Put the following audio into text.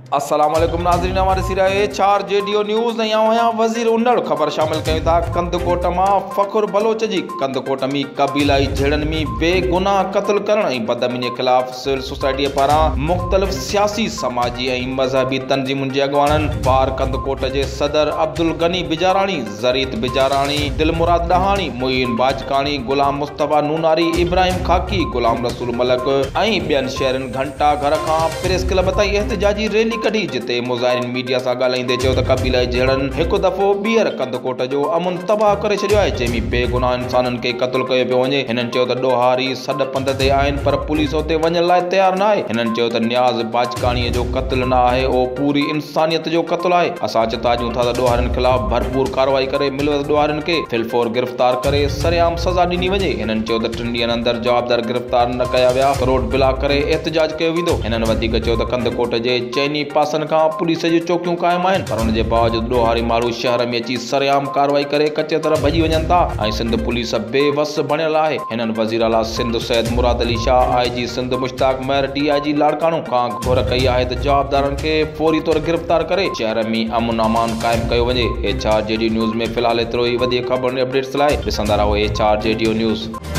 अस्सलाम वालेकुम नाज़रीन, हमारे सिराए 4 जेडीओ न्यूज़ नहीं आया वज़ीर उन्नड़ ख़बर शामिल कयूं था। कंदकोट मां फ़खुर बलोच जी कंदकोट में कबीलाई झेड़नि में बेगुनाह क़त्ल करण ऐं बदअमनी ख़िलाफ़ सिविल सोसाइटी पारां मुख़्तलिफ़ सियासी समाजी ऐं मज़हबी तंज़ीमुनि जे अॻवाननि बार कंदकोट जे सदर अब्दुल गनी बिजाराणी, ज़रीत बिजाराणी, दिलमुराद ॾहाणी, मुईन बाजकाणी, गुलाम मुस्तफ़ा नूनारी, इब्राहिम खाकी, गुलाम रसूल मलक ऐं ॿियनि शहरनि घंटा घर खां प्रेस क्लब ताईं एहतजाजी रैली कढी, जिते मुज़ाहिरीन मीडिया सां ॻाल्हाईंदे चयो त कबीलाई झेड़नि हिकु दफ़ो ॿीहर कंदकोट जो अमुन तबाह करे छॾियो आहे, जंहिंमें बेगुनाह इंसाननि खे क़त्ल कयो पियो वञे। हिननि चयो त ॾोहारी सॾ पंध ते आहिनि पर पुलिस उते वञण लाइ तयारु न आहे। हिननि चयो त न्याज़ बाजकाणीअ जो क़त्ल न आहे, उहो पूरी इंसानियत जो क़त्ल आहे। असां चिताजूं था त ॾोहारियुनि ख़िलाफ़ भरपूर कार्रवाई करे मिलवत ॾोहारियुनि खे फिलफोर गिरफ़्तार करे सरेआम सज़ा ॾिनी वञे। हिननि चयो त 3 ॾींहंनि अंदरि जवाबदार गिरफ़्तार न कया विया त रोड ब्लॉक करे एहतजाज कयो वेंदो। हिननि वधीक चयो त कंदकोट जे चइनी पासनि खां पुलिस जी चौकियूं क़ाइमु आहिनि, पर हुन जे बावजूद ॾोहारी माण्हू शहर में अची सरेआम कार्रवाई करे कचे तरह भॼी वञनि था ऐं सिंध पुलिस बेवस बणियल आहे। हिननि वज़ीर आला सिंध सैयद मुराद अली शाह, IG सिंध मुश्ताक महर, DIG लाड़काणो खां घुर कई आहे त जवाबदारनि खे फौरी तौर गिरफ़्तार करे शहर में अमन अमान क़ाइमु कयो वञे। HR JD न्यूज़ में फ़िलहाल एतिरो ई। वधीक ख़बर ऐं अपडेट्स लाइ ॾिसंदा रहो HR JD न्यूज़।